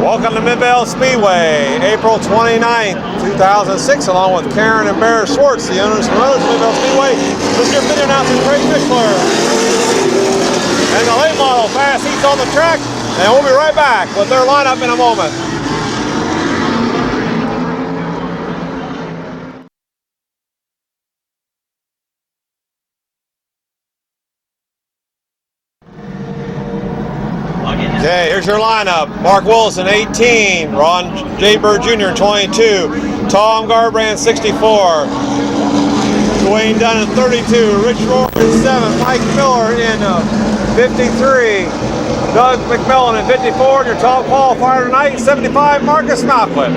Welcome to Midvale Speedway, April 29th, 2006, along with Karen and Bear Schwartz, the owners and others of Midvale Speedway. This is your video announcer, Craig Mishler. And the late model fast heats on the track, and we'll be right back with their lineup in a moment. Okay, here's your lineup. Mark Wilson, 18. Ron J. Bird Jr., 22. Tom Garbrand, 64. Dwayne Dunn in 32. Rich Rohr in 7. Mike Miller in 53. Doug McMillan in 54. And your top qualifier tonight, 75, Marcus Malklin.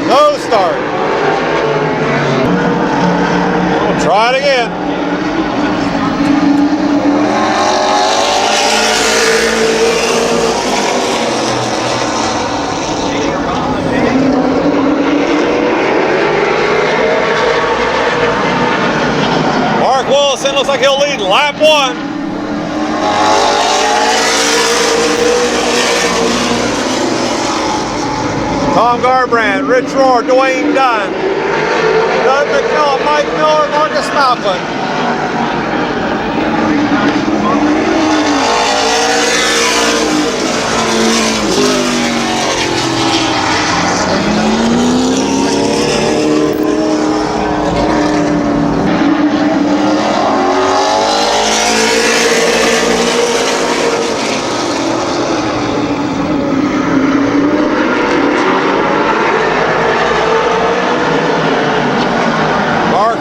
No start. We'll try it again. Mark Wilson looks like he'll lead lap 1. Tom Garbrand, Rich Rohr, Dwayne Dunn, Doug McMillan, Mike Miller, Marcus Malklin.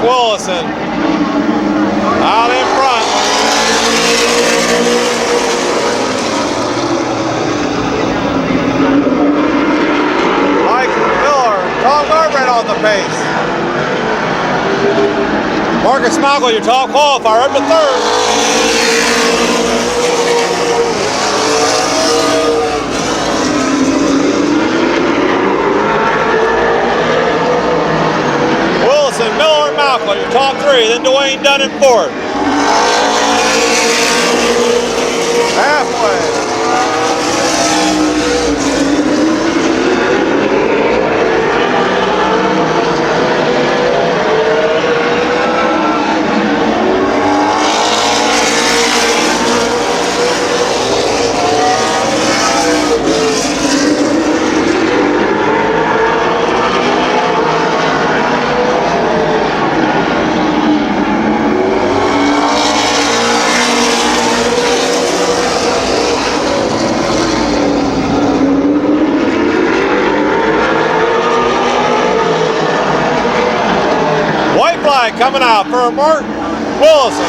Wilson out in front. Mike Miller, Tom Garbrand on the pace. Marcus Malklin, your top qualifier, up to 3rd. Miller, Malklin, your top 3, then Dwayne Dunn in 4th. Halfway. Coming out for Mark Wilson.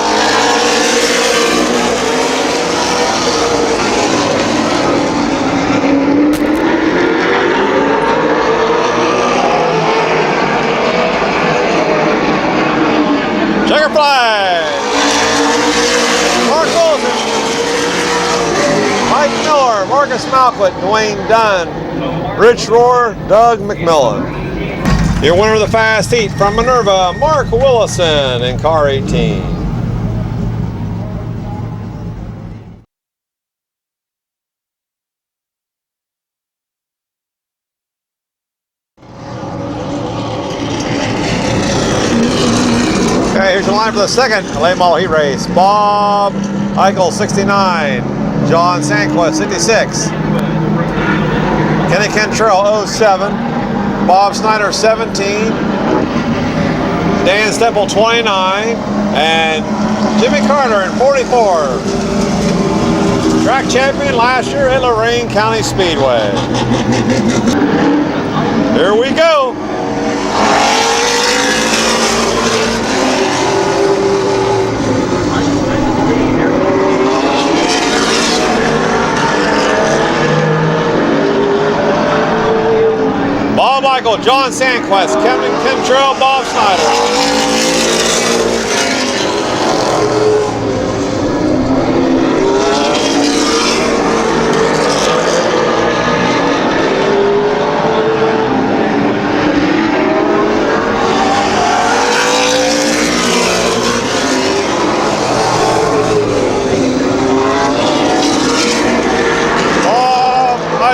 Checker flag. Mark Wilson. Mike Miller, Marcus Malklin, Dwayne Dunn, Rich Rohr, Doug McMillan. Your winner of the fast heat from Minerva, Mark Willison in car 18. Okay, here's your line for the second late model heat race. Bob Eichel, 69. John Sanquist, 56. Kenny Cantrell, 07. Bob Snyder, 17, Dan Stempel, 29, and Jimmy Carter in 44. Track champion last year at Lorain County Speedway. Here we go. Michael, John Sanquist, Kevin Cantrell, Bob Snyder.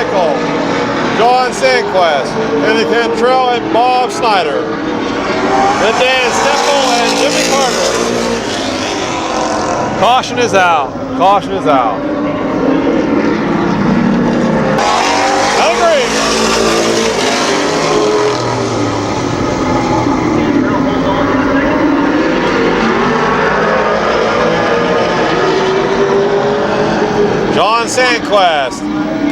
motorcycle, John Sandquist, Kenny Cantrell, and Bob Snyder. Then Dan Stemple and Jimmy Carter. Caution is out. Caution is out. Agree. John Sandquist,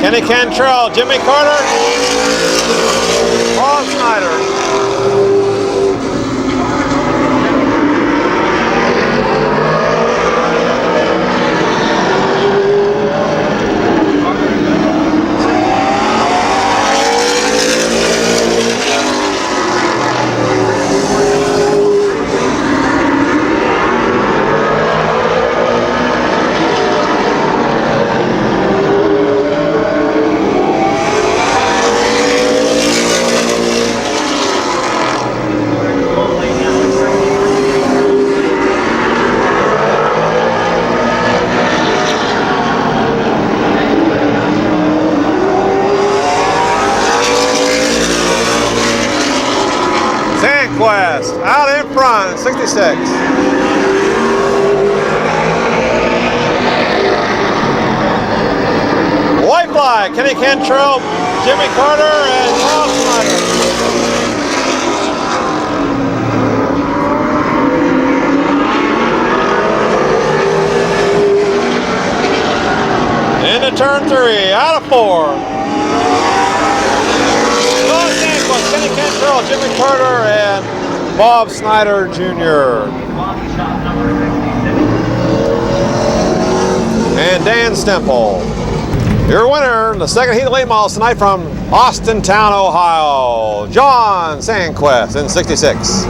Kenny Cantrell, Jimmy Carter, Bob Snyder. Sandquist out in front, 66. White flag, Kenny Cantrell, Jimmy Carter, and Bob Snyder. Into turn 3, out of 4. John Sandquist, Kenny Cantrell, Jimmy Carter, and Bob Snyder Jr. And Dan Stemple. Your winner in the second heat of late models tonight from Austintown, Ohio, John Sandquist in 66.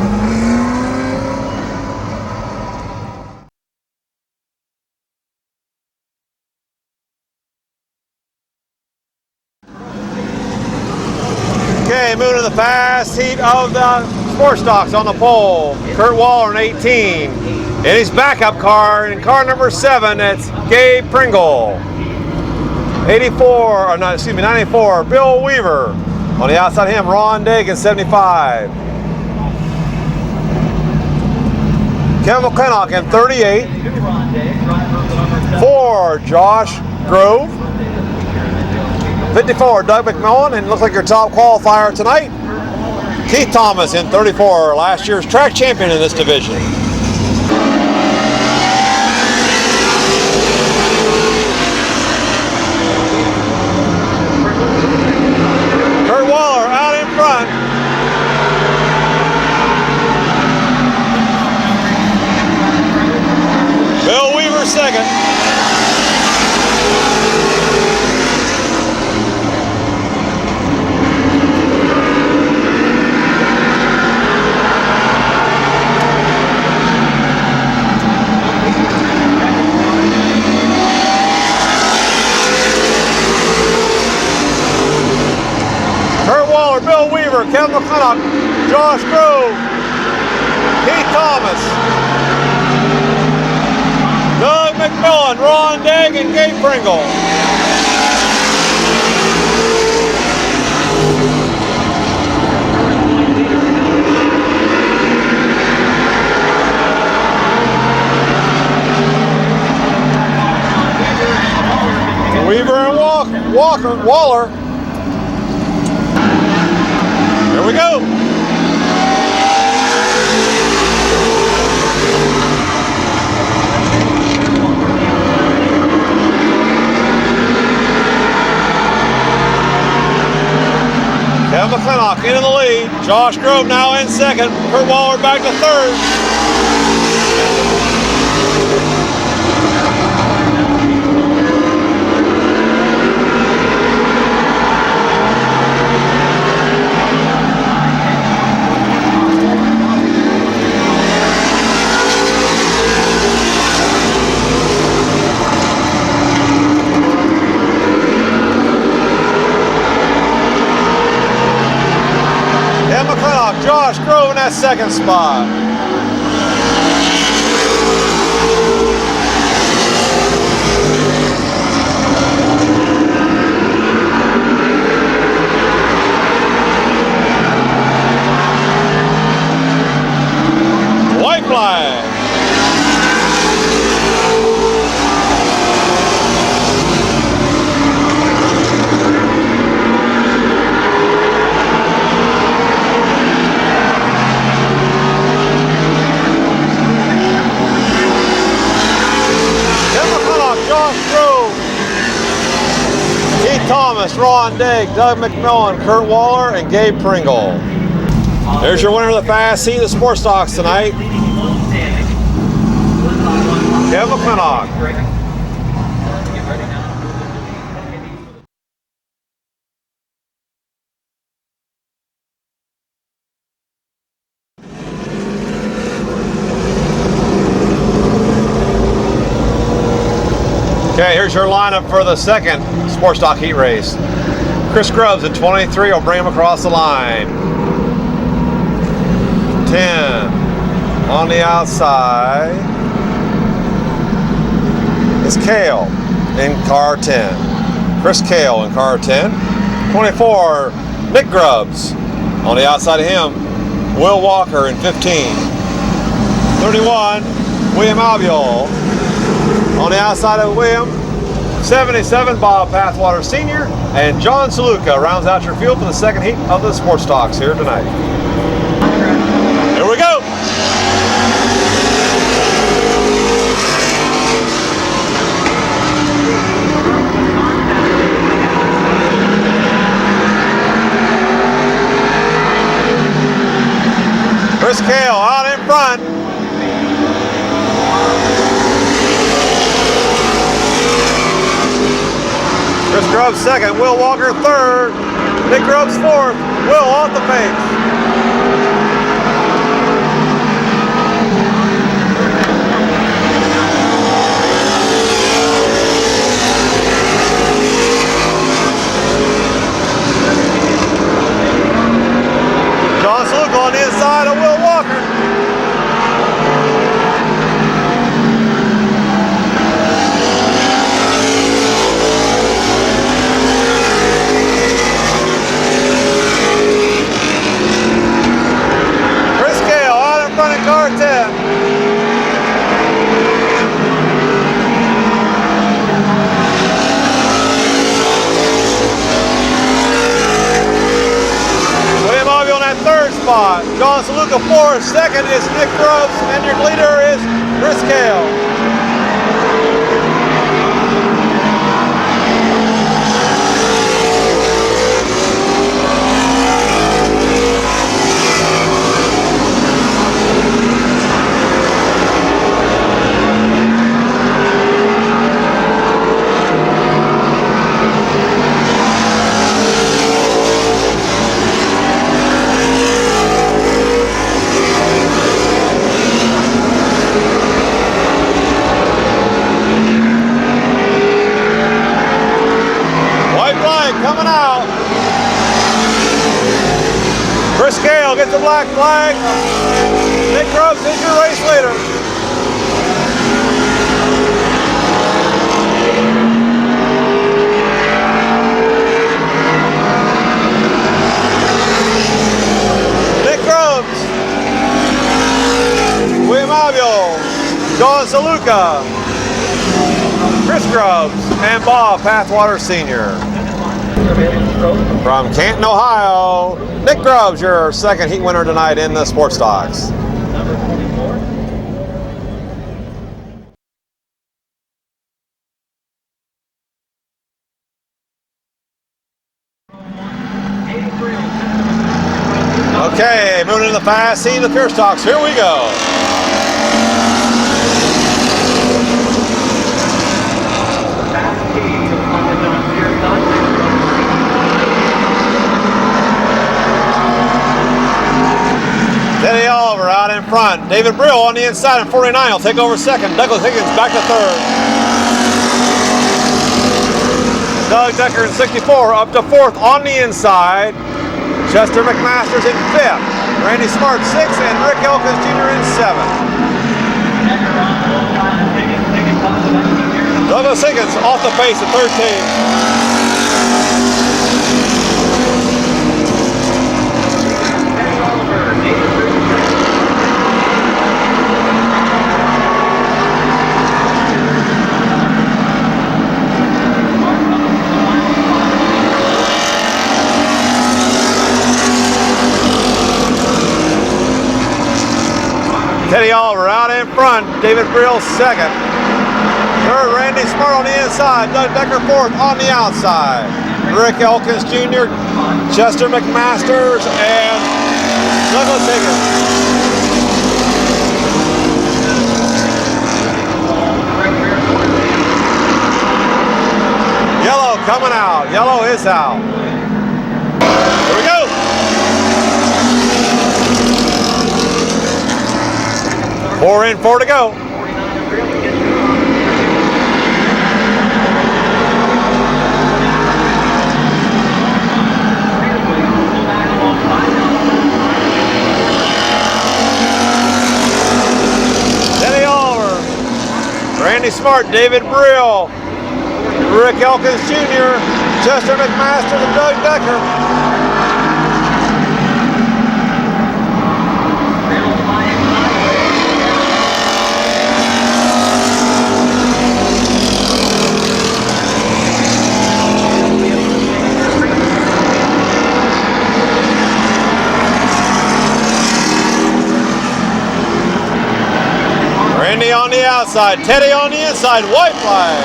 Okay, moving to the fast heat of the sports stocks on the pole. Kurt Waller in 18. In his backup car, in car number 7, it's Gabe Pringle. 94, Bill Weaver. On the outside of him, Ron Dagan, 75. Kevin McClintock in 38. 4, Josh Grove. 54, Doug McMillan, and looks like your top qualifier tonight, Keith Thomas in 34, last year's track champion in this division. Kurt Waller out in front. Bill Weaver second. Bill Weaver, Kevin McClintock, Josh Grove, Keith Thomas, Doug McMillan, Ron Dagan, and Gabe Pringle. Weaver and Waller. Here we go. Kevin McClintock into the lead. Josh Grove now in second. Kurt Waller back to third. Josh Grove in that second spot. Ron Digg, Doug McMillan, Kurt Waller, and Gabe Pringle. There's your winner of the Fast Heat of the Sports Stocks tonight, Kevin McMillan. Okay, here's your lineup for the second Sports Stock Heat race. Chris Grubbs at 23 will bring him across the line. 10 on the outside is Kale in car 10. Chris Kale in car 10. 24, Nick Grubbs. On the outside of him, Will Walker in 15. 31, William Albiol. On the outside of William, 77, Bob Pathwater Sr. and John Saluka rounds out your field for the second heat of the Sports Stocks here tonight. Here we go. Chris Kale out in front. Chris Grubbs second, Will Walker third, Nick Grubbs fourth, Will off the pace. John Saluka on the inside of Will Walker. Car 10. William Albiol on that third spot. John Saluka fourth. Second is Nick Grubbs, and your leader is Chris Kale. Coming out. Chris Kale gets the black flag. Nick Grubbs is your race leader. Nick Grubbs, William Albiol, John Saluka, Chris Grubbs, and Bob Pathwater Sr. From Canton, Ohio, Nick Grubbs, your second heat winner tonight in the Sports Stocks. Okay, moving into the Fast Heat of the Pure Stocks. Here we go. Teddy Oliver out in front. David Brill on the inside in 49 will take over second. Douglas Higgins back to third. Doug Decker in 64 up to fourth on the inside. Chester McMasters in fifth. Randy Smart sixth, and Rick Elkins Jr. in seventh. Douglas Higgins off the pace at 13. Teddy Oliver out in front, David Brill second. Third, Randy Smart on the inside, Doug Decker fourth on the outside. Rick Elkins Jr., Chester McMasters, and Douglas Higgins. Yellow coming out. Yellow is out. Here we go. Four in, four to go. Denny Oliver, Randy Smart, David Brill, Rick Elkins Jr., Chester McMaster, and Doug Decker. Randy on the outside, Teddy on the inside, white flag.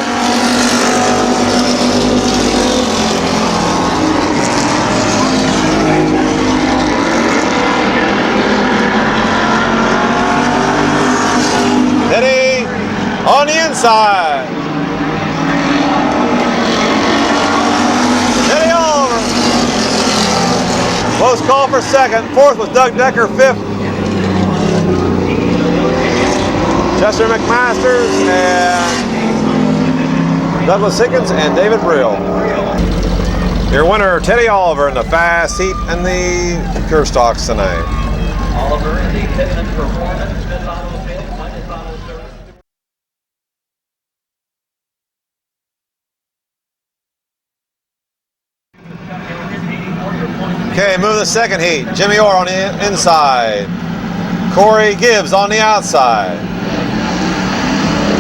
Teddy on the inside. Teddy Oliver. Close call for second. Fourth was Doug Decker. Fifth, Chester McMasters and Douglas Higgins and David Brill. Your winner, Teddy Oliver, in the fast heat and the pure stocks tonight. Oliver in the Pittman Performance Mid-Auto Sales minus auto service. Okay, move the second heat. Jimmy Orr on the inside. Corey Gibbs on the outside.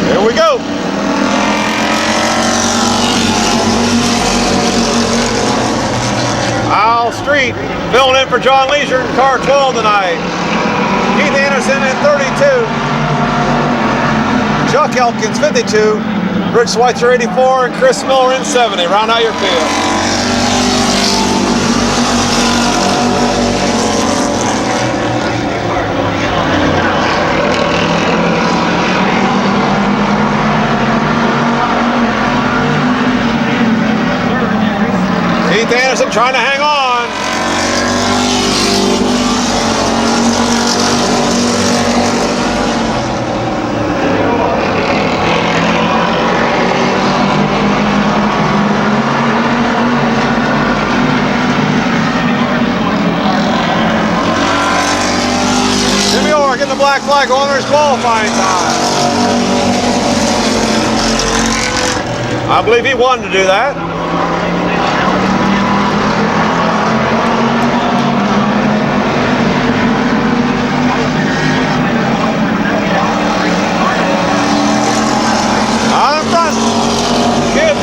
Here we go. Al Street filling in for John Leisure in car 12 tonight. Keith Anderson in 32. Chuck Elkins 52. Rich Schweitzer 84 and Chris Miller in 70. Round out your field. Keith Anderson trying to hang on. Jimmy Orr getting the black flag on his qualifying time. I believe he wanted to do that.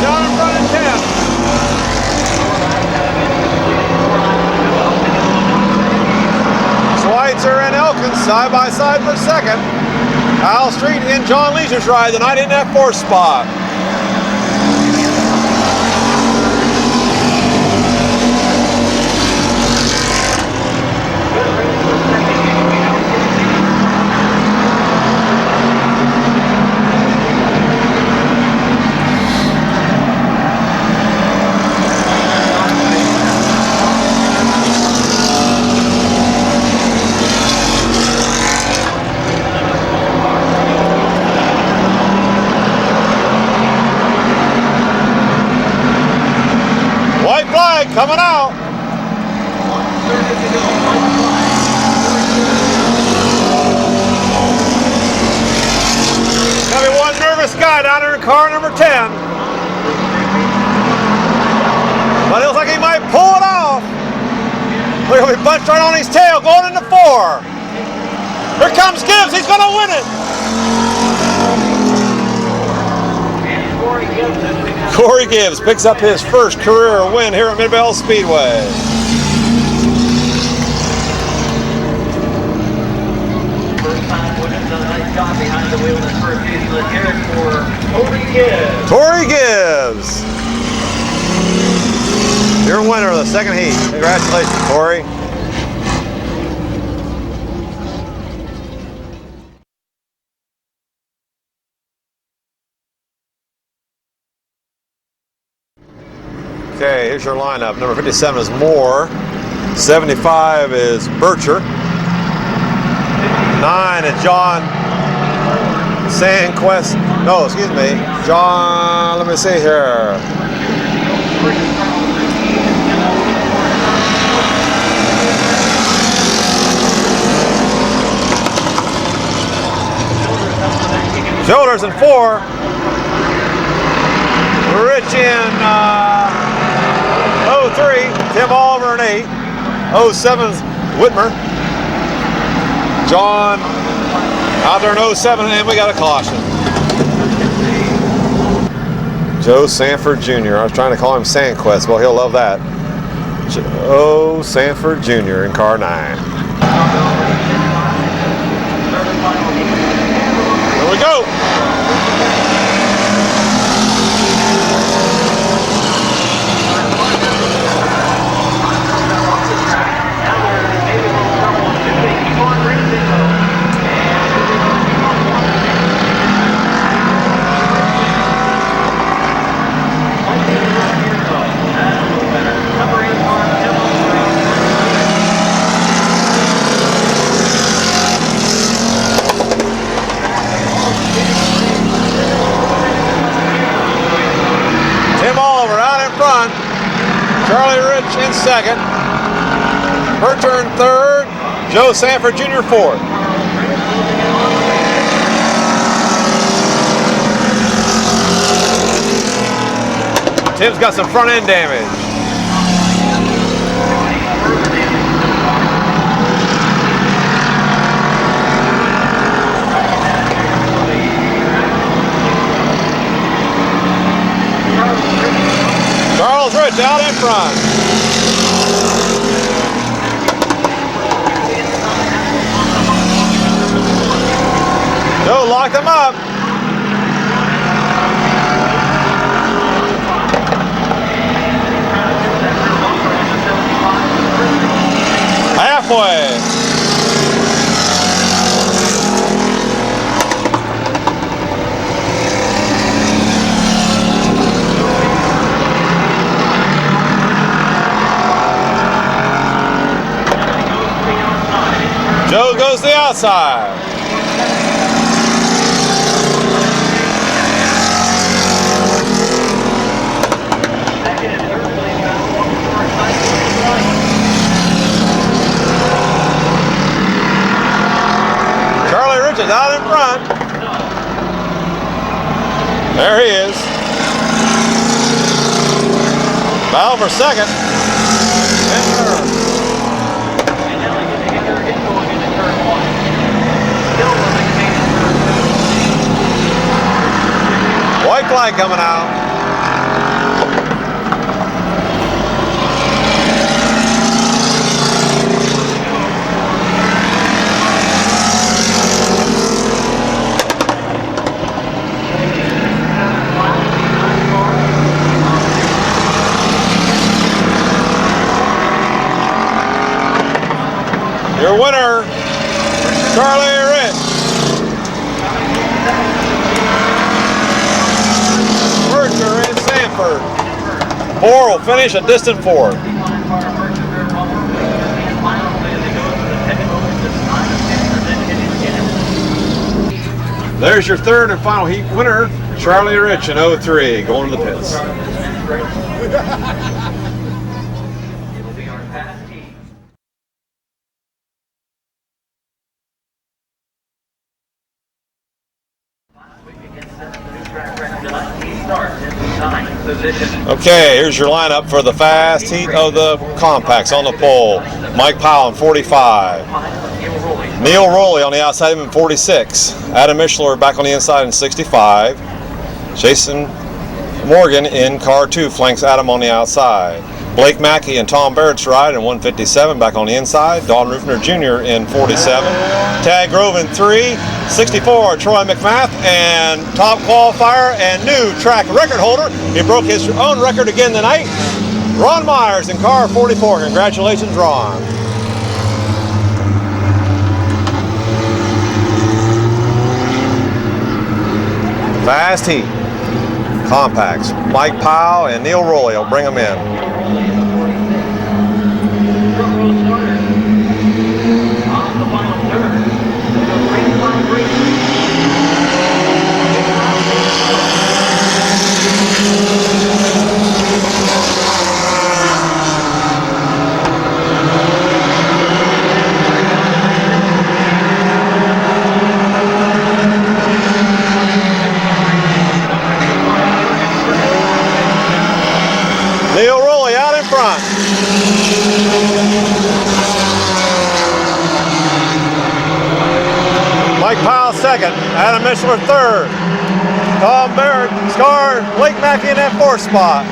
Down in front in 10. Schweitzer and Elkins side by side for second. Al Street in John Leisure's ride tonight in that fourth spot. Coming out. Gonna be one nervous guy down there in car number 10. But it looks like he might pull it off. Look, he'll be bunched right on his tail going into 4. Here comes Gibbs, he's gonna win it. Corey Gibbs picks up his first career win here at Midvale Speedway. First time winning, done a nice job behind the wheel in his first season. Let's hear it for Corey Gibbs. Corey Gibbs. Your winner of the second heat. Congratulations, Corey. Okay, here's your lineup. Number 57 is Moore. 75 is Bircher. 9 is John Sandquist. No, excuse me. John, let me see here. Shoulders in 4. Rich in 03. Tim Oliver in 8. 07's Whitmer. John out there in 07, and we got a caution. Joe Sanford Jr. I was trying to call him Sandquist. Well, he'll love that. Joe Sanford Jr. in car 9. Here we go. Charlie Rich in second. Bircher in third. Joe Sanford Jr. fourth. Tim's got some front end damage. Charles Rich out in front. Joe locked him up. Halfway. Joe goes to the outside. Charlie Rich is out in front. There he is. Battle for second. And third. White flag coming out. Your winner, Charlie Rich. Bircher and Sanford. Moore will finish a distant fourth. There's your third and final heat winner, Charlie Rich in 03, going to the pits. Okay, here's your lineup for the fast heat of the compacts on the pole. Mike Powell in 45. Neil Rowley on the outside in 46. Adam Mishler back on the inside in 65. Jason Morgan in car 2 flanks Adam on the outside. Blake Mackey and Tom Barrett's ride in 157 back on the inside. Don Rufner Jr. in 47. Tag Grove in 3. 64, Troy McMath, and top qualifier and new track record holder. He broke his own record again tonight. Ron Myers in car 44. Congratulations, Ron. Fast heat. Compacts. Mike Powell and Neil Rowley will bring them in. Neil Rowley out in front. Mike Powell second. Adam Mishler third. Tom Barrett, Scar, Blake Mackey in that fourth spot.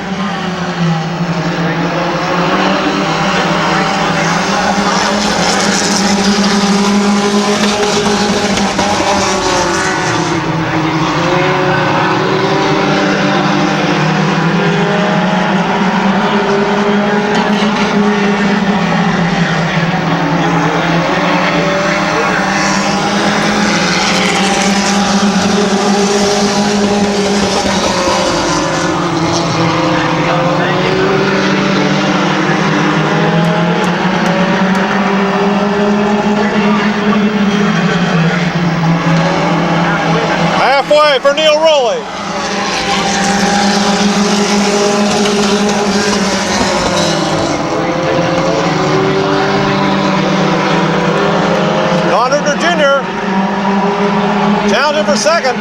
Halfway for Neil Rowley. Don Reuter Jr. challenging for second.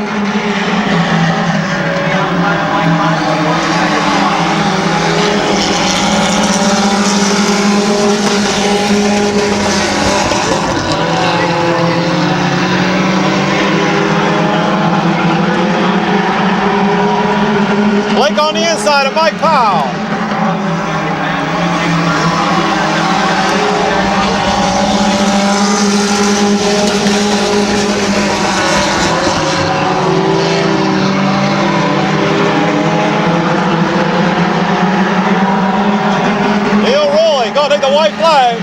Blake on the inside of Mike Powell. Neil Rowley gonna take the white flag.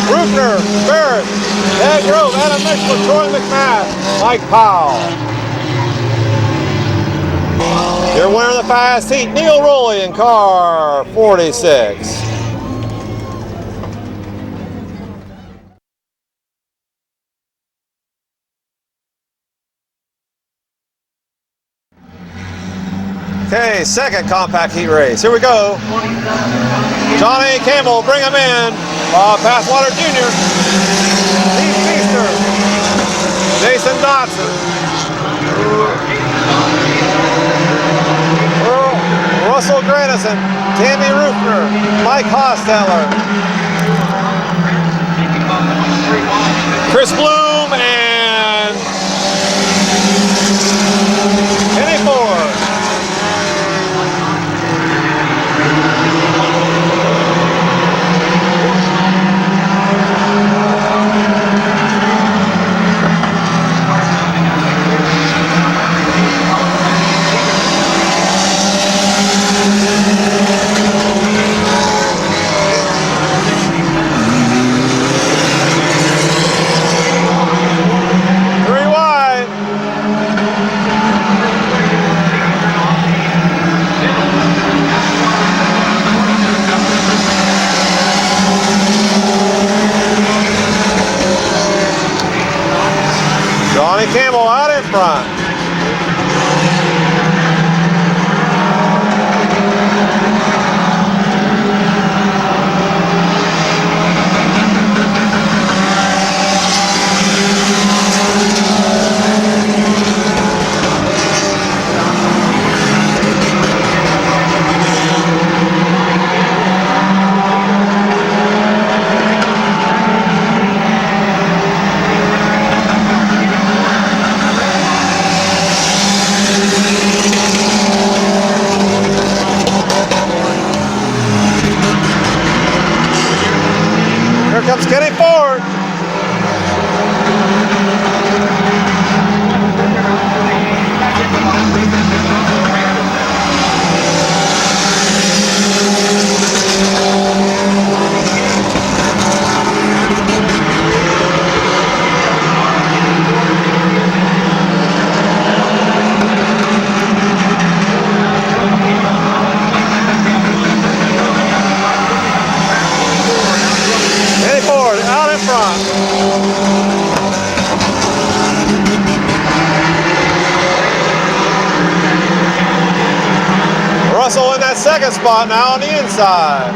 Rupner, Barrett, Ed Grove, Adam Mishler, Troy McMath, Mike Powell. Your winner of the fast heat, Neil Rowley in car 46. Okay, second compact heat race. Here we go. Johnny Campbell, bring him in. Bob Pathwater Jr. Steve Feaster. Jason Dotson. Russell Granison. Tammy Rupner. Mike Hosteller. Chris Bloom and Kenny Ford. Johnny Campbell out in front. Russell in that second spot now on the inside.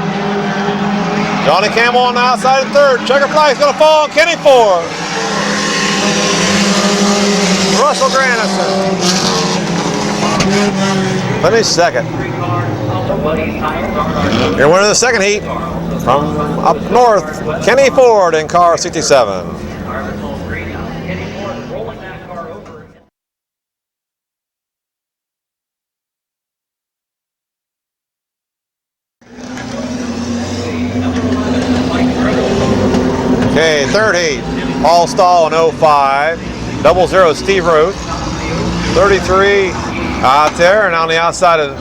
Johnny Campbell on the outside in third. Checker flag's going to fall on Kenny Ford. Russell Grandison finished second. Your winner of the second heat from up north, Kenny Ford in car 67. Okay, third heat, Paul Stahl in 05, 00 Steve Roth, 33 out there, and on the outside of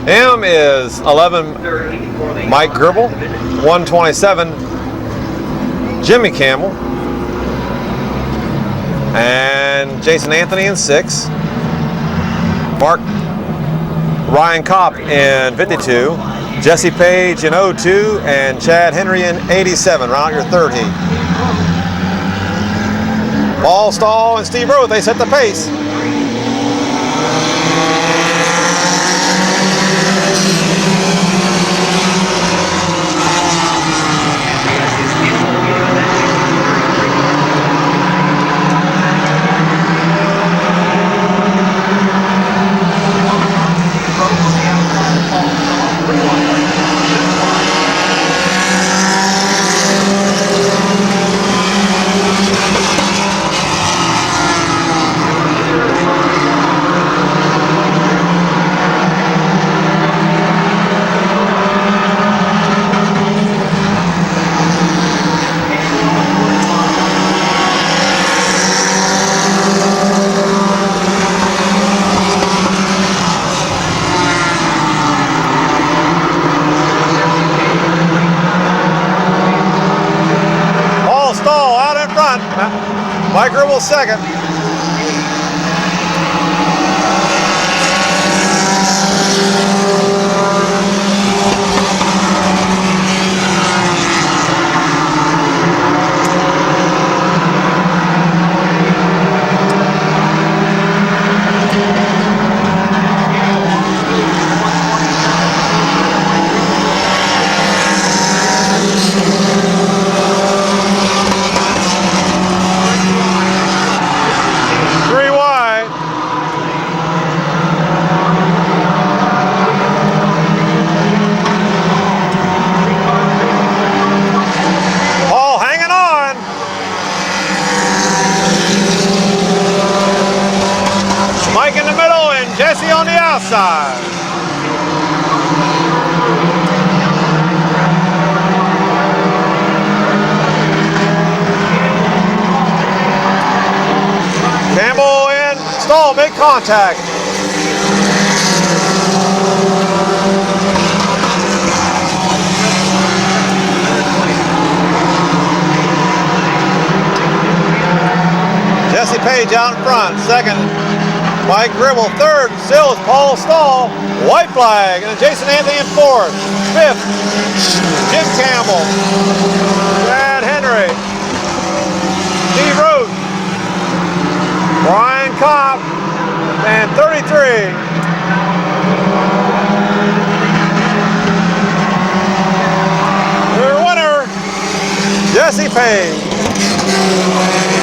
him is 11 Mike Gribble, 127 Jimmy Campbell, and Jason Anthony in 6, Ryan Kopp in 52, Jesse Page in 02, and Chad Henry in 87. Round out your third heat. Paul Stahl and Steve Roth, they set the pace. Mike Gribble second. Jesse on the outside. Campbell in, Stahl, make contact. Jesse Page out in front, second. Mike Gribble, third, still is Paul Stahl, white flag, and Jason Anthony in fourth. Fifth, Jim Campbell, Chad Henry, Steve Roth, Brian Kopp, and 33. Your winner, Jesse Page.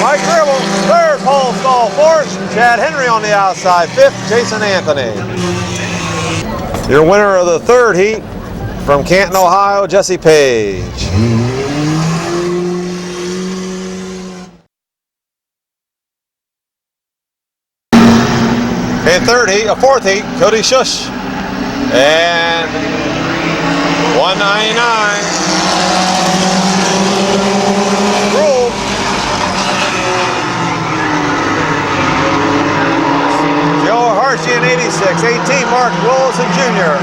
Mike Gribble, third, Paul Stahl, fourth, Chad Henry on the outside, fifth, Jason Anthony. Your winner of the third heat from Canton, Ohio, Jesse Page. Okay, third heat, fourth heat, Cody Shush. And 199. Rule. Hershey in 86, 18, Mark Wilson Jr.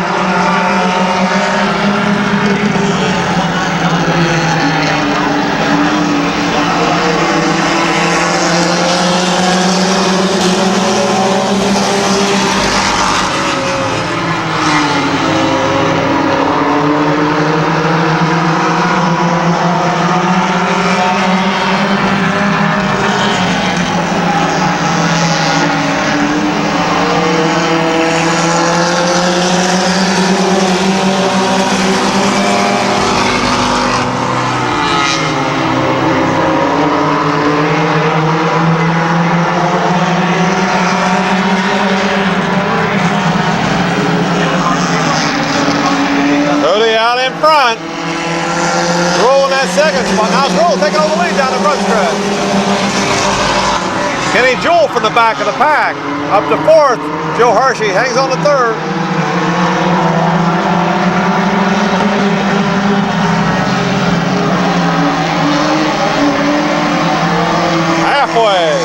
from the back of the pack. Up to fourth, Joe Hershey hangs on to third. Halfway.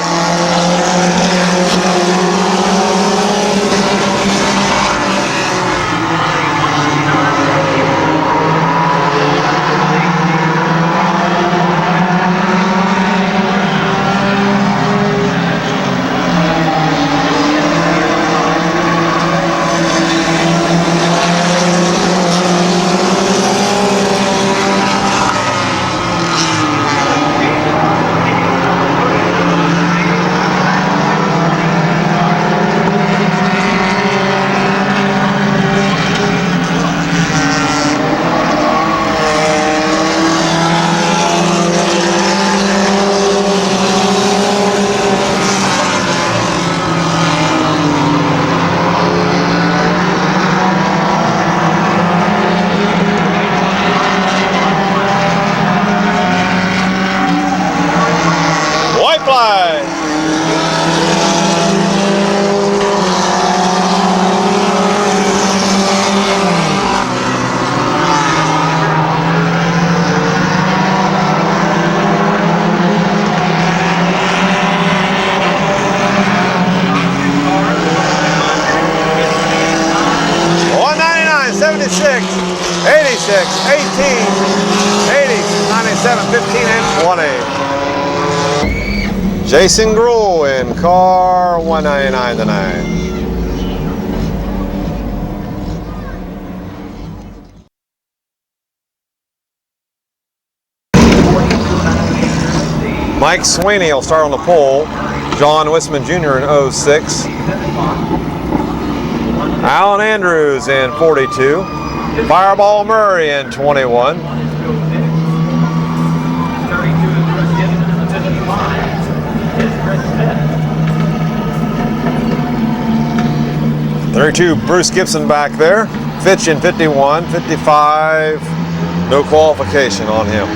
White flag. $199, 76, 86, 18, 80, 97, 15, and 20. Jason Gruhl in car 199 tonight. Mike Sweeney will start on the pole. John Wisman Jr. in 06. Alan Andrews in 42. Fireball Murray in 21. 32, Bruce Gibson back there. Fitch in 51, 55, no qualification on him.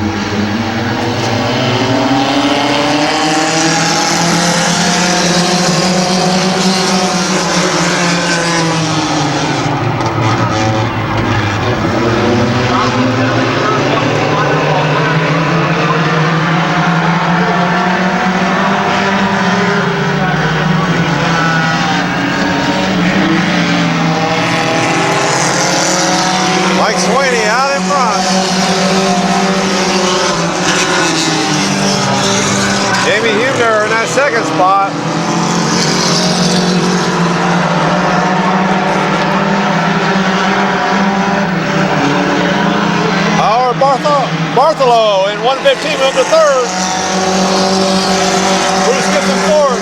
Mike Sweeney out in front. Jamie Huebner in that second spot. Howard Bartholow in 115 up to third. Bruce Gibson fourth.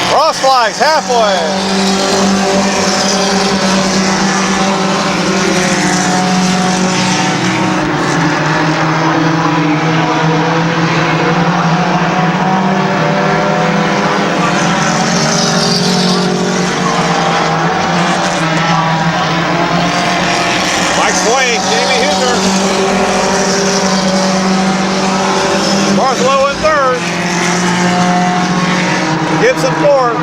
Cross flags halfway. Mike Swain, Jamie Huebner. Bartholow in third. Gibson fourth.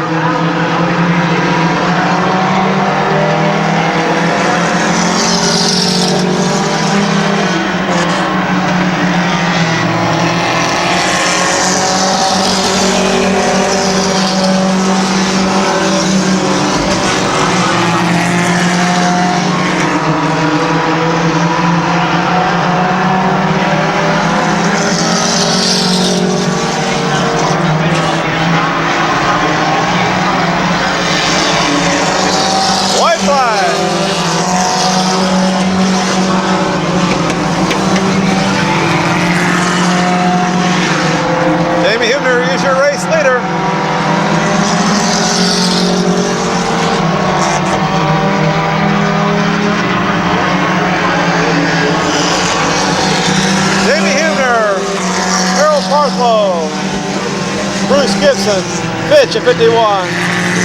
Bruce Gibson, Fitch at 51,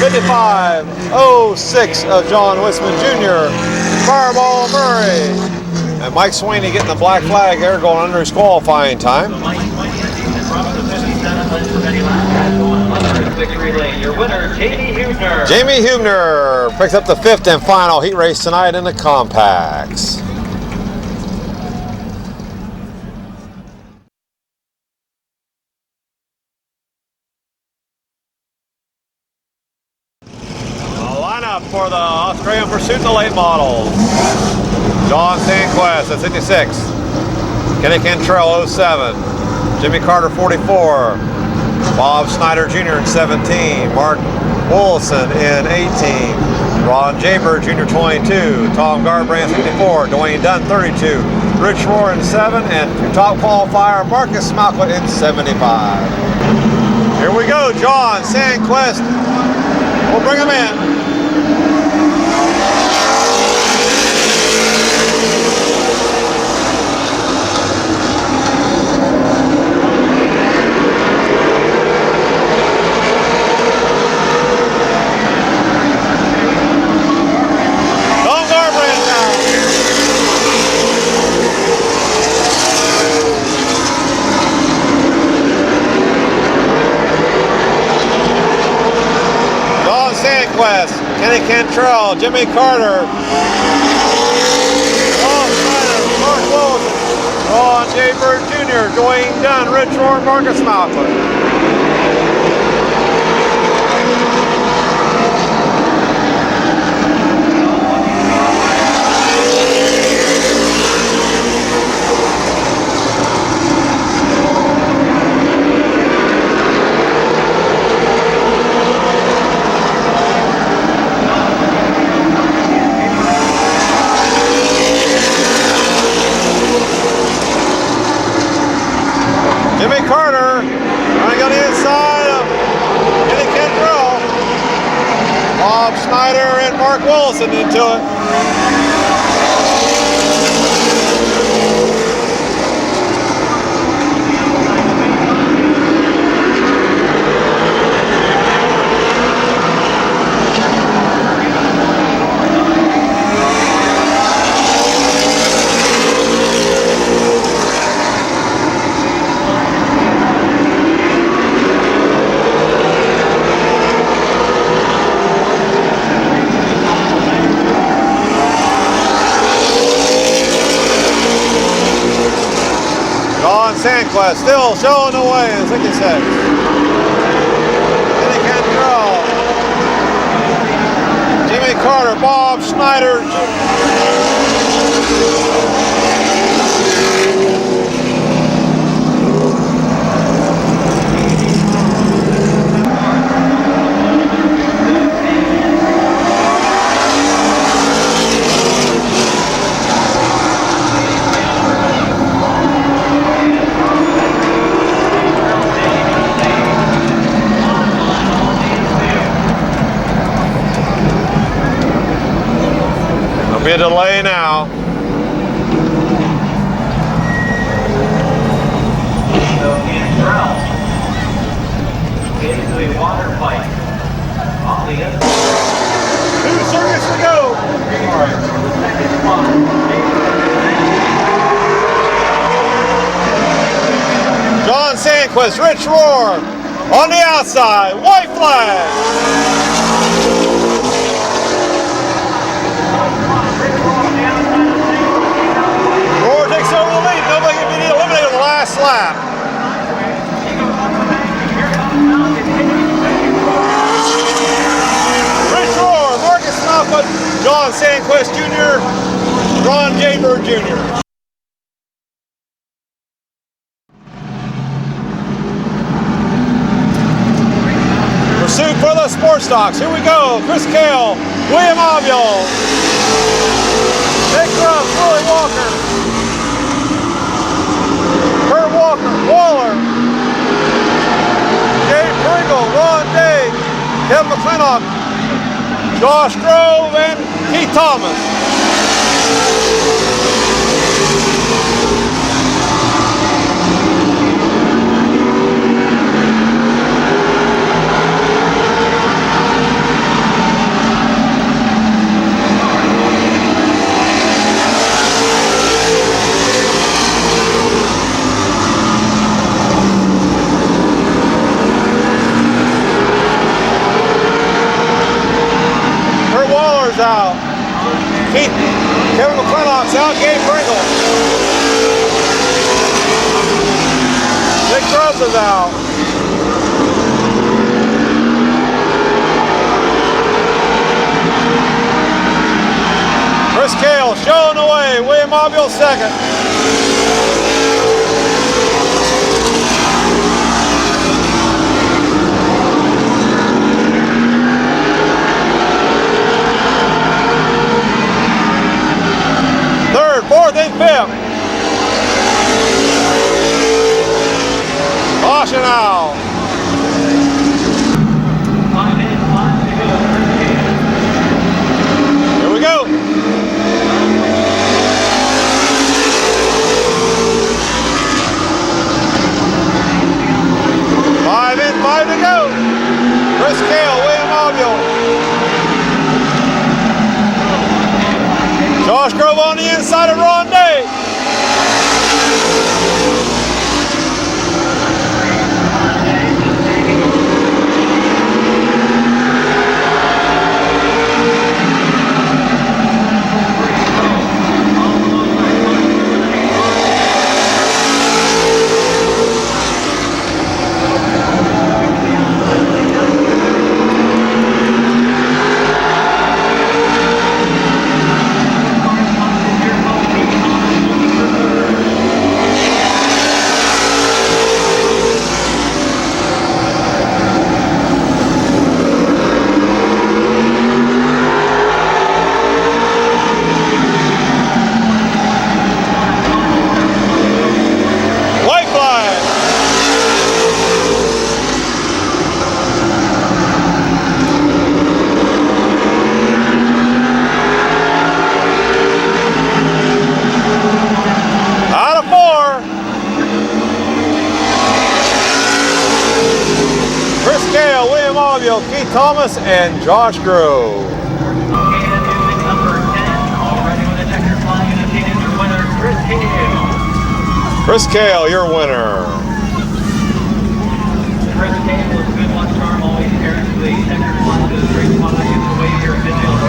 55, 06 of John Wisman Jr., Fireball Murray, and Mike Sweeney getting the black flag there going under his qualifying time. Your winner, Jamie Hubner. Jamie Hubner picks up the 5th and final heat race tonight in the compacts. For the Australian Pursuit in the late models. John Sandquist at 56. Kenny Cantrell 07. Jimmy Carter 44. Bob Snyder Jr. in 17. Mark Willison in 18. Ron Jaber Jr. 22. Tom Garbrand 54. Dwayne Dunn 32. Rich Rohr in 7. And top qualifier Marcus Malcolm in 75. Here we go, John Sandquist. We'll bring him in. Kenny Cantrell, Jimmy Carter, Paul Snyder, Mark Wilson, Ron Jaber Jr., Dwayne Dunn, Rich Rohr, Marcus Malcolm. Jimmy Carter running on the inside of Kenny Cantrell. Bob Snyder and Mark Willison into it. Sandquist still showing the way in 66. Kenny Cantrell, Jimmy Carter, Bob Snyder. Be a delay now. So Cantrell into a water pipe on the other. 2 circuits to go. All right. John Sandquist, Rich Rohr on the outside, white flag. Lap. Rich Rohr, Marcus Malcolm, John Sandquist Jr., Ron Jaber Jr. Pursuit for the sports stocks. Here we go. Chris Cale, William Aviol, Nick Ruff, Willie Walker, Waller, Dave Pringle, Ron Day, Kevin McClintock, Josh Grove, and Keith Thomas. Scrubs is out. Chris Cale showing the way. William Obule second. Third, fourth, and fifth. Caution out. Here we go. Five in, five to go. Chris Cale, William Obule. Josh Grove on the inside of Ron Day. Keith Thomas and Josh Grove. Number 10, already with a checkered flag indicated your winner, Chris Cale. Chris Cale, your winner. Chris Cale was a good one, charm, always carries the checkered flag to the straight flag in the way here at Mid-Vid.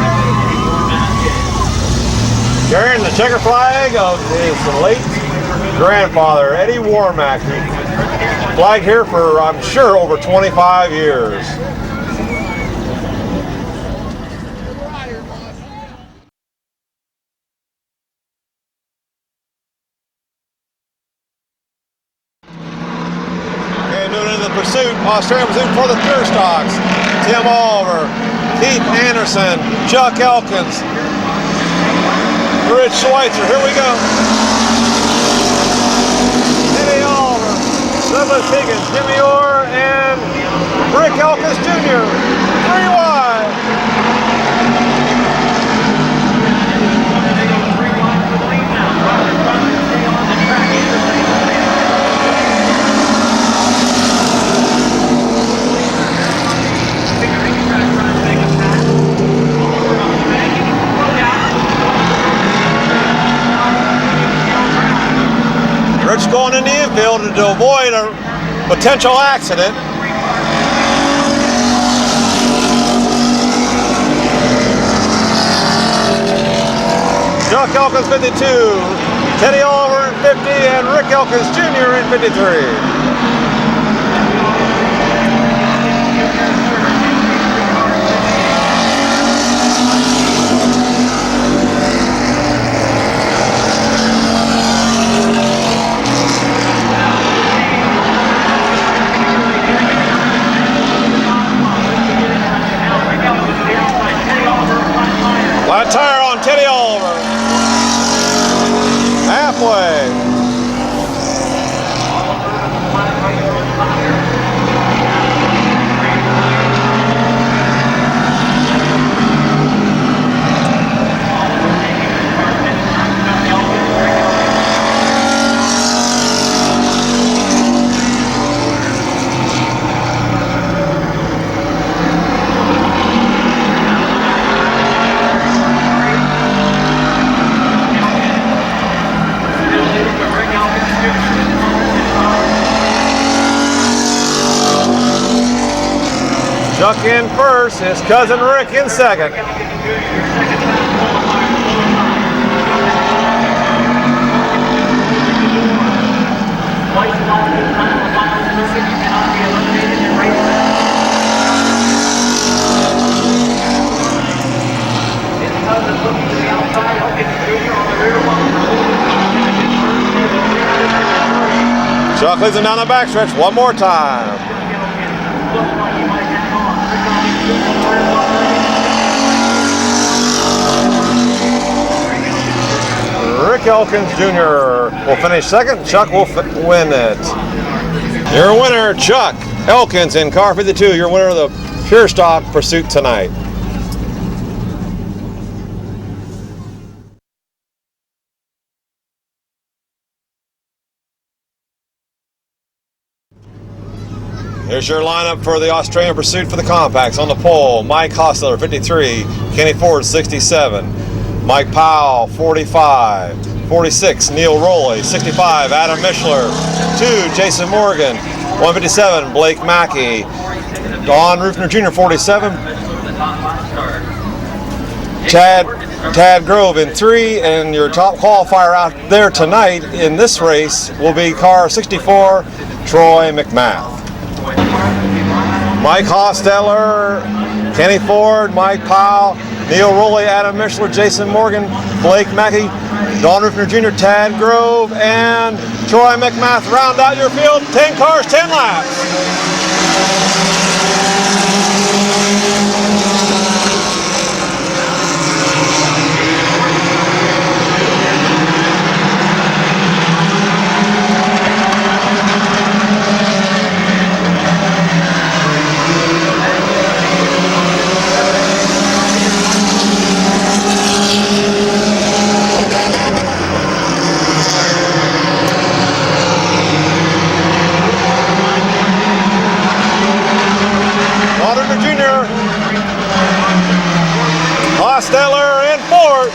Carrying the checker flag of his late grandfather, Eddie Warmack. Flag here for, I'm sure, over 25 years. Pursuit, Australian pursuit for the pure stocks. Tim Oliver, Keith Anderson, Chuck Elkins, Rich Schweitzer. Here we go. Eddie Oliver, Douglas Higgins, Jimmy Orr, and Rick Elkins Jr. 3 wide. Rich going in the infield to avoid a potential accident. Chuck Elkins 52, Teddy Oliver in 50, and Rick Elkins Jr. in 53. Flat tire on Teddy Oliver. Halfway. Chuck in first, his cousin Rick in second. cannot be eliminated in race events. His cousin looking to the outside. Elkins Jr. on the rear bumper. His first hit of 353. Chuck leads him down the backstretch one more time. Looks like he might hang on. Rear bumper. Rick Elkins Jr. will finish second. Chuck will win it. Your winner, Chuck Elkins in car 52. Your winner of the Pure Stock Pursuit tonight. Here's your lineup for the Australian Pursuit for the compacts. On the pole, Mike Hostler, 53. Kenny Ford, 67. Mike Powell, 45. 46, Neil Rowley. 65, Adam Mishler. 2, Jason Morgan. 157, Blake Mackey. Don Rufner Jr., 47. Tad Grove in 3. And your top qualifier out there tonight in this race will be car 64, Troy McMath. Mike Hosteller, Kenny Ford, Mike Powell, Neil Rowley, Adam Mishler, Jason Morgan, Blake Mackey, Don Rufner Jr., Tad Grove, and Troy McMath round out your field. 10 cars, 10 laps. Hosteller and Ford.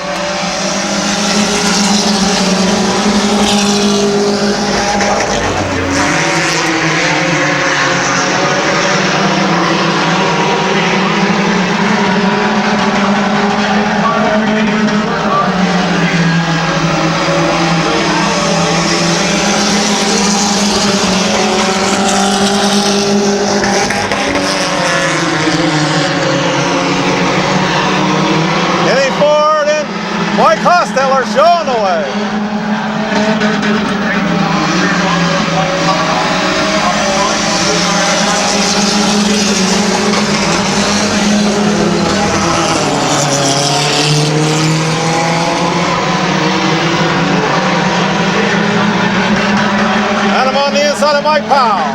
Mike Hosteller showing the way. Adam on the inside of Mike Powell.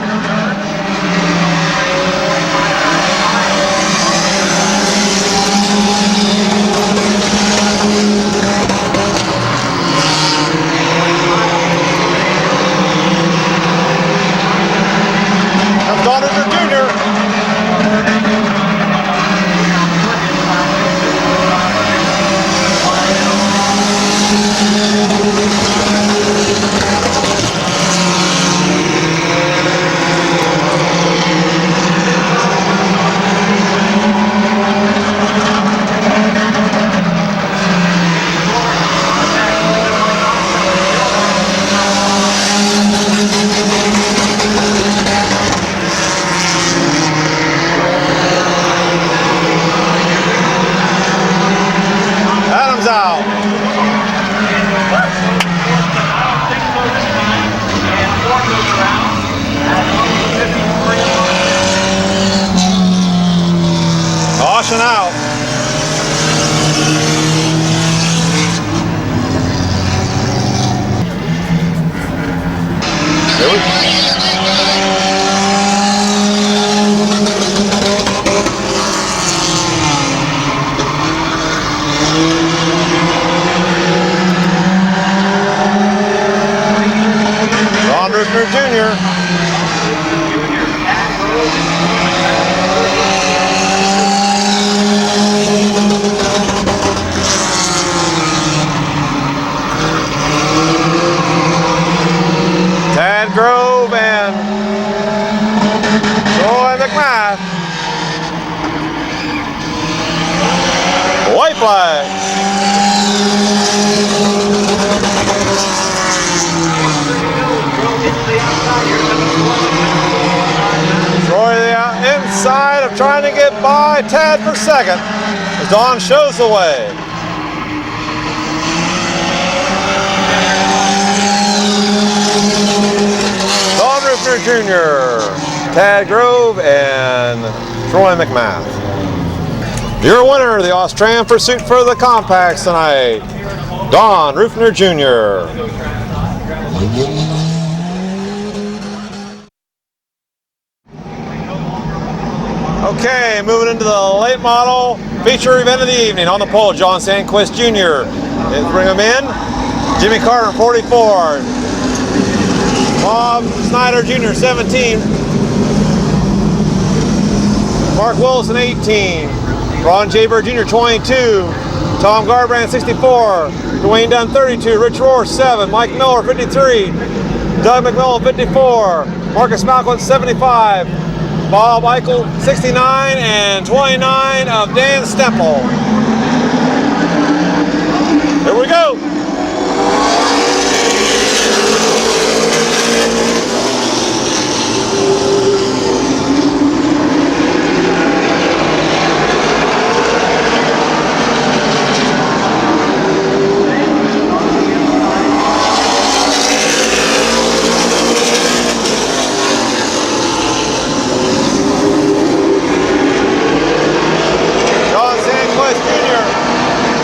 Out. Caution out. Don Rufner Jr. Tad Grove and Troy McMath. White flag. Into the outside. Here's the inside of trying to get by Tad for second as Don shows the way. Don Rufner Jr., Tad Grove, and Troy McMath. Your winner of the Australian Pursuit for the Compacts tonight, Don Rufner Jr. Okay, moving into the late model feature event of the evening. On the pole, John Sandquist Jr. Let's bring him in. Jimmy Carter, 44. Bob Snyder Jr., 17. Mark Wilson, 18. Ron Jaber Jr., 22. Tom Garbrand, 64. Dwayne Dunn, 32. Rich Rohr, 7. Mike Miller, 53. Doug McMillan, 54. Marcus Malcolm, 75. Bob Eichel, 69. And 29 of Dan Stempel. Here we go.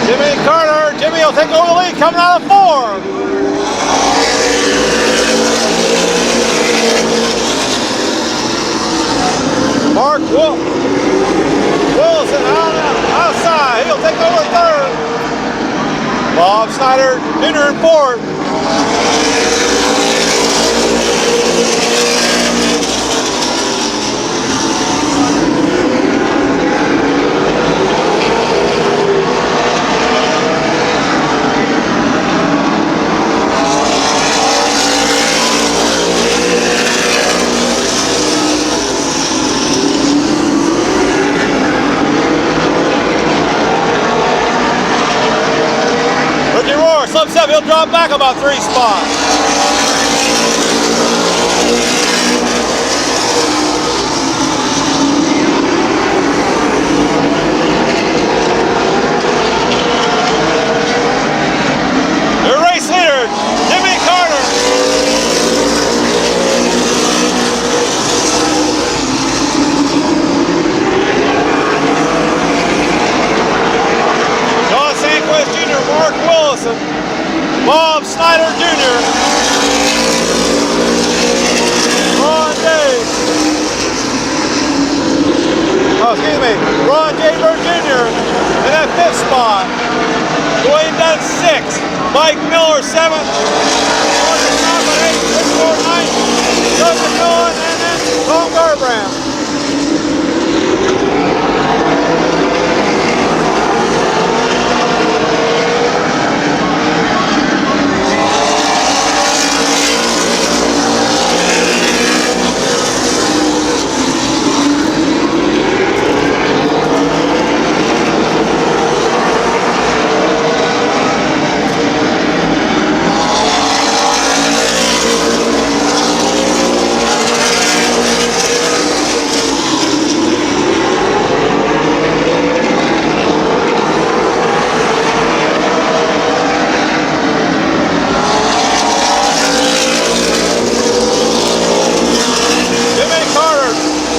Jimmy Carter, Jimmy will take over the lead coming out of 4. Mark Wilson outside, he'll take over 3rd. Bob Snyder Jr. in 4th. Slips up, he'll drop back about 3 spots. The race leader, Jimmy Carter. John Sandquist Jr., Mark Wilson, Bob Snyder Jr., Ron Jaber Jr. in that 5th spot. Dwayne Dunn 6th, Mike Miller 7th, Marcus Malcolm 8th, Rich Rohr 9th, Doug McMillan, and then Tom Garbrand.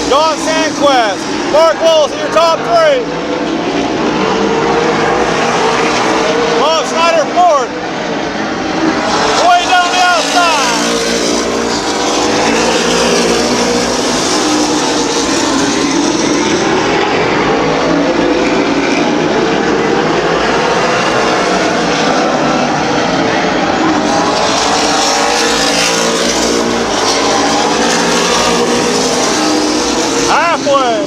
John Sandquist, Mark Wilson, your top 3. Bob Snyder 4th. Way down the outside. Halfway.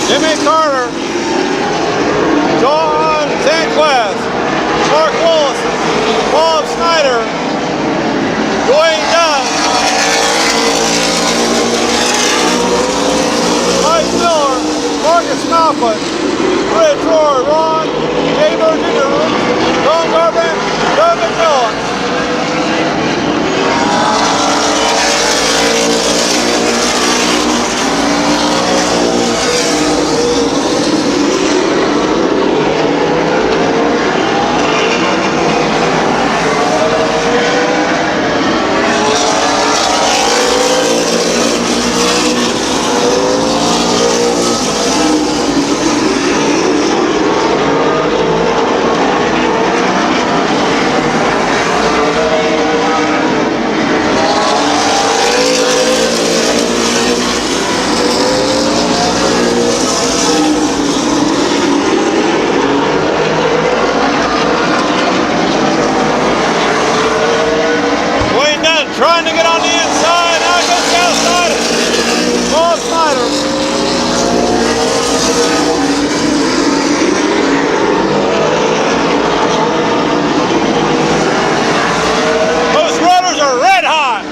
Jimmy Carter, John Sanquest, Mark Willis, Bob Snyder, Dwayne Dunn, Mike Miller, Marcus Malford, Rich Roy, Ron, Jay Bird Jr., Tom Garbrandt, Doug McMillan. Trying to get on the inside, now it goes outside. Bob Snyder. Those runners are red hot.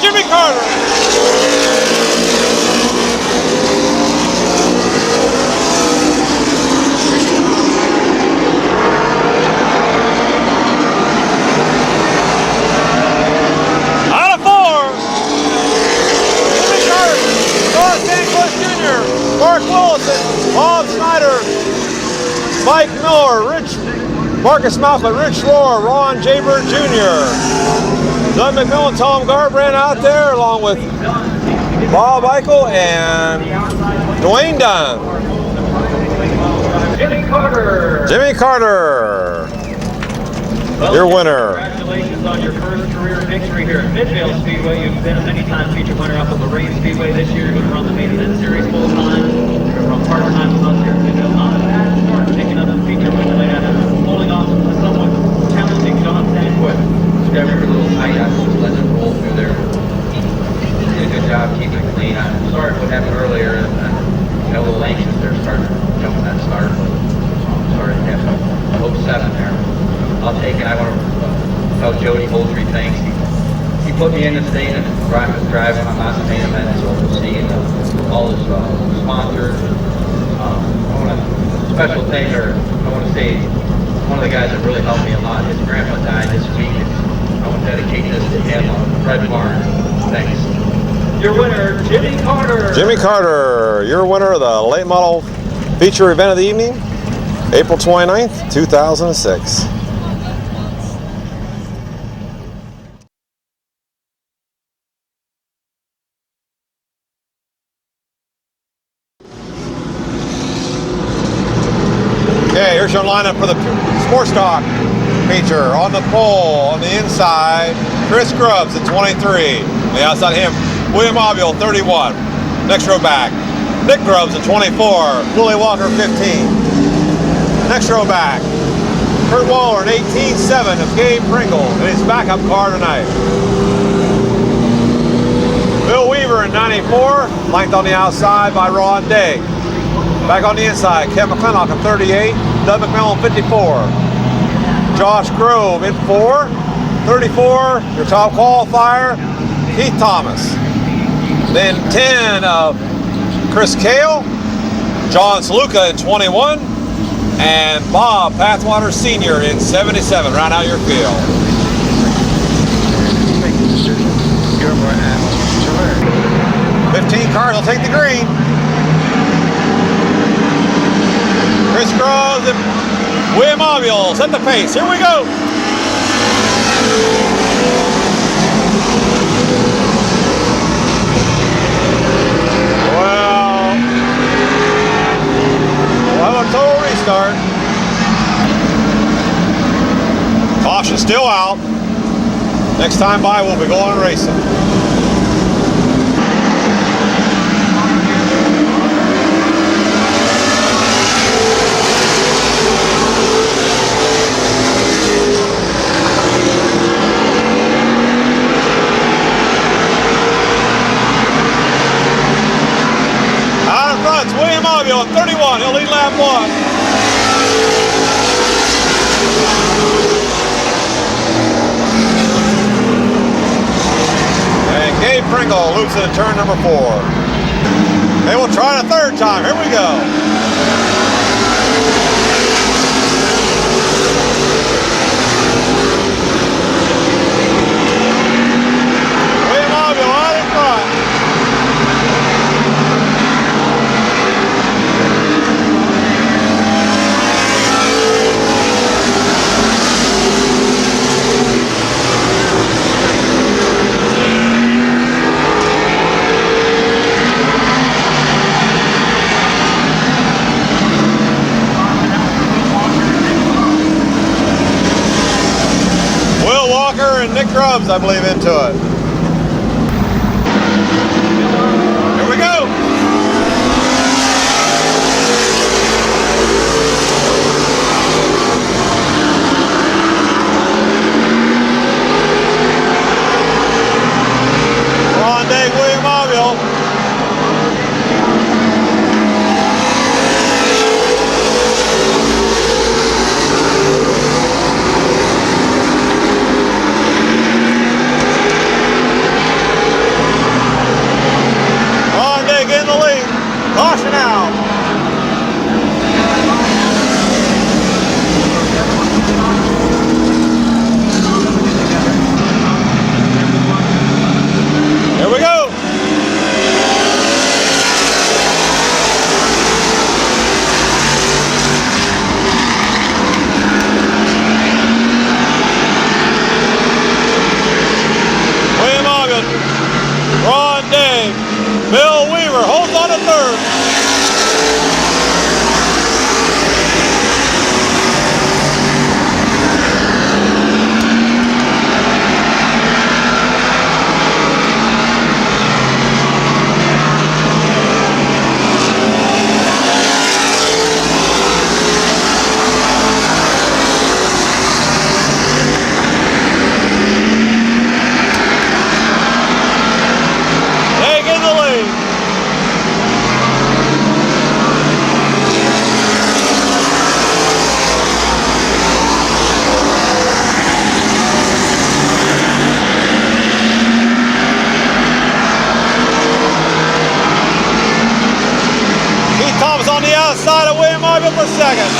Jimmy Carter. Out of 4. Jimmy Carter, John Sanquist Jr., Mark Willison, Bob Snyder, Mike Miller, Marcus Malcolm, Rich Rohr, Ron Jaybird Jr., Doug McMillan, Tom Garbrandt out there, along with Bob Eichel and Dwayne Dunn. Jimmy Carter. Jimmy Carter, your winner. Congratulations on your first career victory here at Midvale Speedway. You've been a many-time feature winner up at Lorraine Speedway this year. You're going to run the main event series full-time. You're going to run part-time with us here at Midvale. Not a bad start picking up the feature win tonight after holding off the somewhat challenging John Sanquist. Yeah, we were a little tight. I was letting it roll through there. He did a good job keeping it clean. I'm sorry for what happened earlier. And got a little anxious there, starting jumping that start. But I'm sorry to have a 07 there. I'll take it. I want to tell Jody Moultrie thanks. He put me in the state and was driving on lots of main events, so we'll see. And all his sponsors. I want to special thank her. I want to say one of the guys that really helped me a lot. His grandpa died this week. I want to dedicate this to him, Fred Barnes. Thanks. Your winner, Jimmy Carter. Jimmy Carter, your winner of the late model feature event of the evening, April 29th, 2006. Okay, here's your lineup for the Sports Talk feature. On the pole, on the inside, Chris Grubbs at 23. On the outside of him, William Obule, 31. Next row back, Nick Grubbs at 24. Willie Walker, 15. Next row back, Kurt Waller, an 18.7 of Gabe Pringle in his backup car tonight. Bill Weaver in 94, flanked on the outside by Ron Day. Back on the inside, Kevin McClintock at 38, Doug McMillan 54. Josh Grove in 4, 34, your top qualifier, Keith Thomas. Then 10 of Chris Kale, John Saluka in 21, and Bob Pathwater Sr. in 77. Round out your field. 15 cars will take the green. Chris Groves and William Ovule set the pace. Here we go. Well, we'll have a total restart. Caution still out. Next time by, we'll be going and racing. Out in front, it's William Ovule at 31. He'll lead lap 1. Gabe Pringle loops into turn number 4. They will try it a third time. Here we go. William Ovule out in front. And Nick Grubbs, I believe, into it. Here we go. Ron Day, William Ovule. In the lead. Caution out. Here we go. William Ovule, Ron Day, Bill Weaver holds on to third. Taking the lead. Thomas on the outside of William Ovule for second.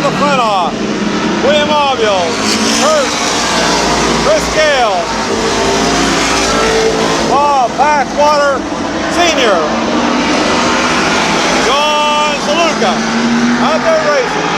McClintock, William Obule, Chris Gale, Bob Packwater Sr., John Zaluka, out there racing.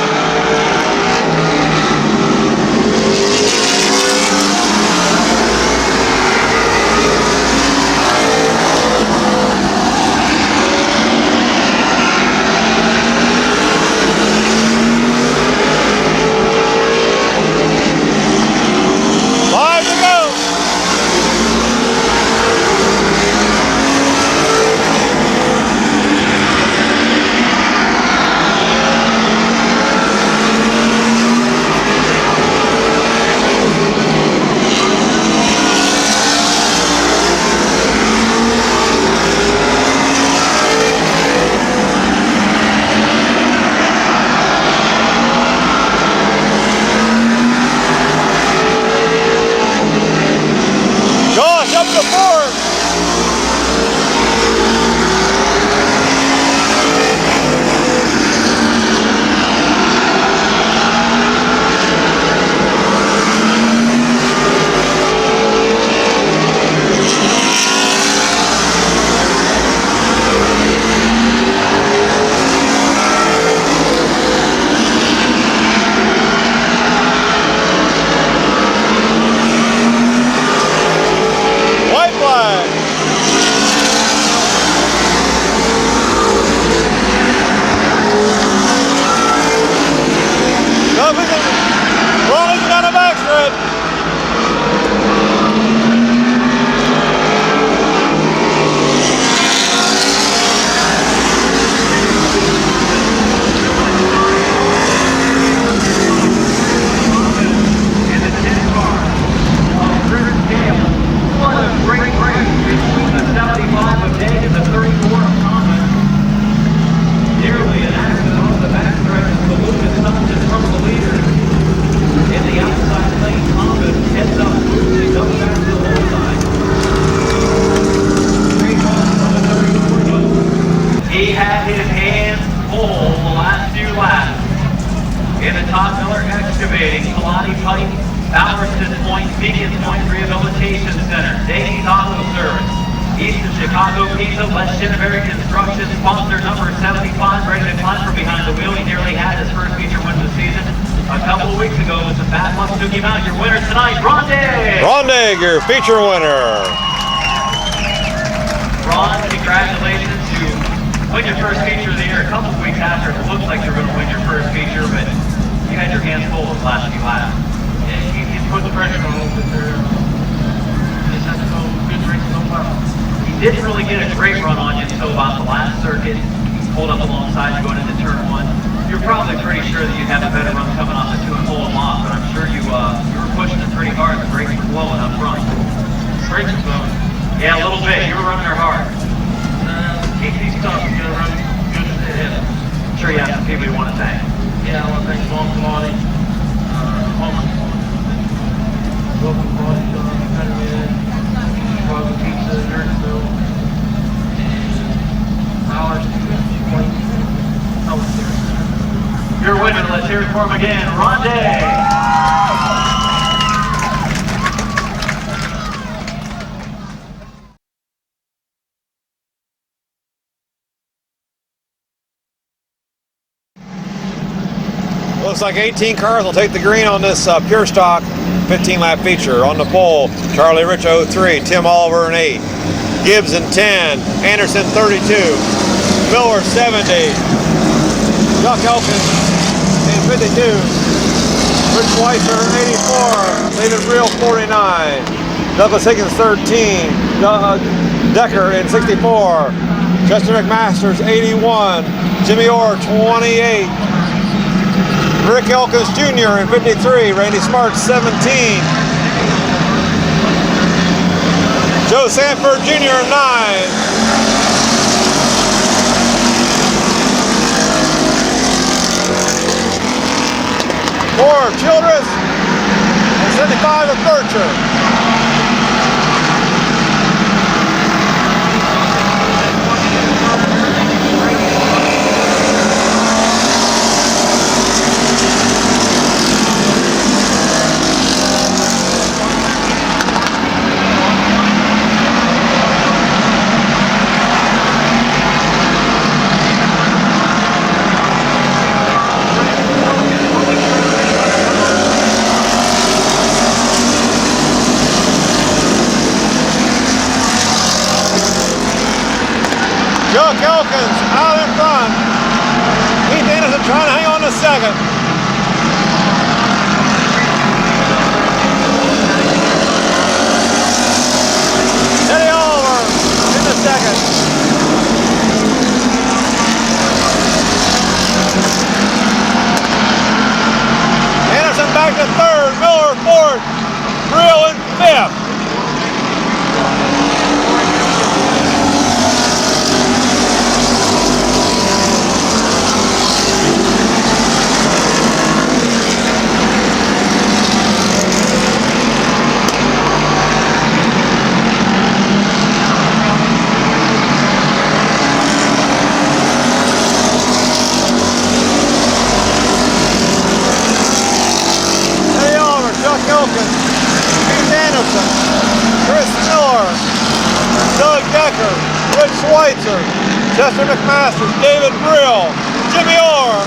Your feature winner. Ron, congratulations. You win your first feature of the year a couple of weeks after it looked like you were going to win your first feature, but you had your hands full with the last few laps. Yeah, he put the pressure on a little bit there. Just had to go good race so far. He didn't really get a great run on you until about the last circuit. He pulled up alongside you going into turn one. You're probably pretty sure that you'd have a better run coming off the two and pull him off, but I'm sure you were pushing it pretty hard. The brakes were blowing up front. Brakes were blowing. Yeah, a little bit. You were running her hard. Keep these tough. You're going to run good ahead. I'm sure you have some people you want to thank. Yeah, I want to thank Mom Commodity, Welcome Commodity, Federal, Chicago Pizza, Nurtsville, and ours, Your winner, let's hear it for him again, Rondé. Looks like 18 cars will take the green on this pure stock 15-lap feature. On the pole, Charlie Rich 03, Tim Oliver in 8, Gibbs in 10, Anderson 32, Miller 70, Chuck Elkins in 52, Rich Weisser 84, David Reel 49, Douglas Higgins 13, Doug Decker in 64, Chester McMasters 81, Jimmy Orr 28, Rick Elkins Jr. in 53, Randy Smart 17, Joe Sanford Jr. in 9, for Childress and 75 of Bircher. Chuck Elkins out in front. Keith Anderson trying to hang on to second. Eddie Oliver in the second. Anderson back to third. Miller fourth. Brill in fifth. Keith Anderson, Chris Miller, Doug Decker, Rich Schweitzer, Chester McMasters, David Brill, Jimmy Orr,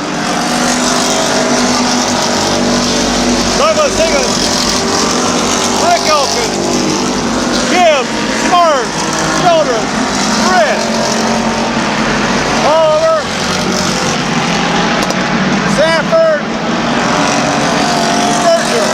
Douglas Higgins, Rick Elkins, Gibbs, Smart, Childress, Rich, Oliver, Sanford, Berger.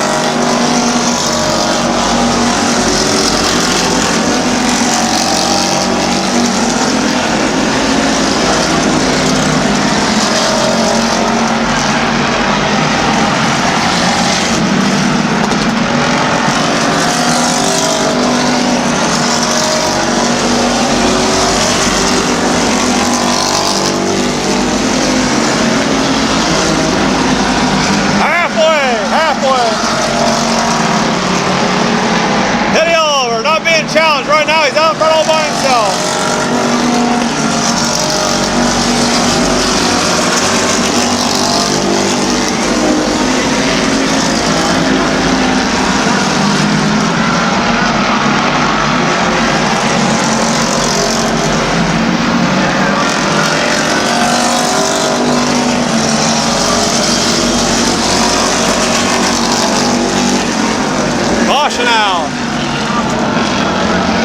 Eddie Oliver not being challenged right now. He's out in front all by himself. Caution out.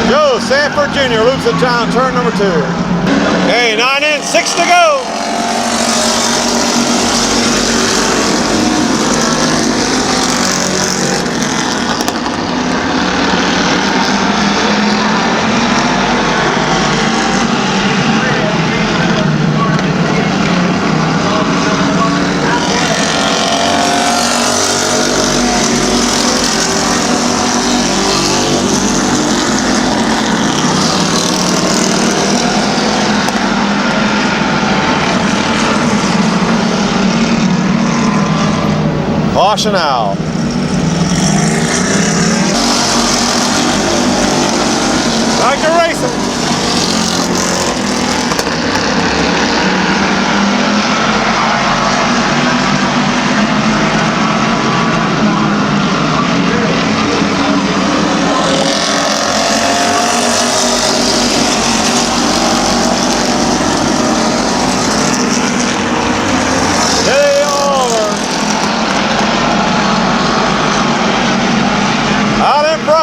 Joe Sanford Jr. loops the town, turn number 2. Okay, 9 in, 6 to go. Caution out. Back to racing.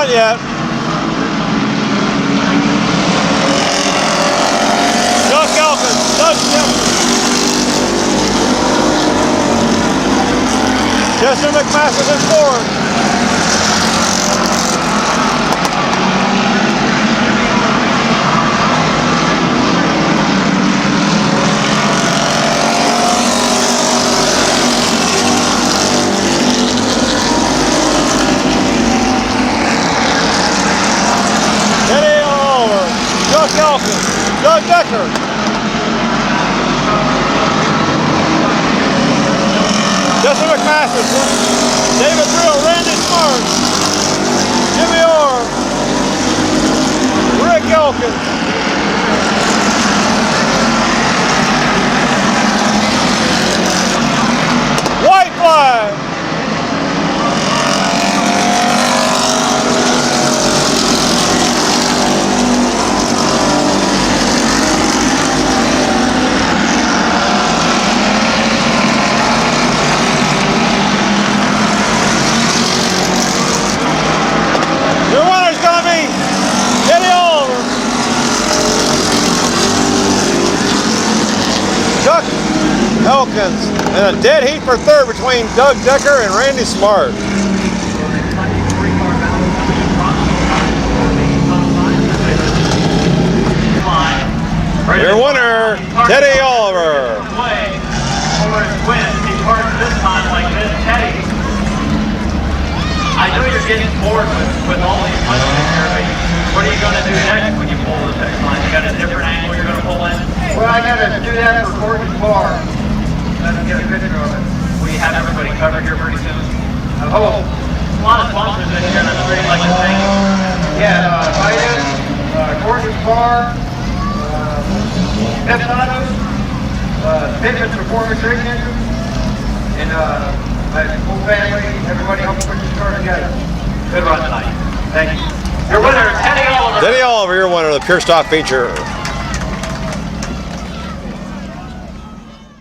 Yet. Chuck Elkins, Doug Simpson, Chester McMasters in fourth. Elkins, Doug Decker, Chester McMasters, David Brill, Randy Smart, Jimmy Orr, Rick Elkins, white flag. Hopkins. And a dead heat for third between Doug Decker and Randy Smart. Your winner, Teddy Oliver. I know you're getting bored with all these punches here, but what are you going to do next when you pull this next line? You got a different angle you're going to pull in? Well, I got to do that for Gordon's Bar. Let me get a picture of it. Will you have everybody covered here pretty soon? I hope. A lot of sponsors in here, and I'd really like to thank you. Yeah, Titus, Gordon's Bar, Pepsados, Fitness Performance Training, and my whole family, everybody helped put this car together. Good run tonight. Thank you. Your winner, Teddy Oliver. Teddy Oliver, your winner of the Pure Stock feature.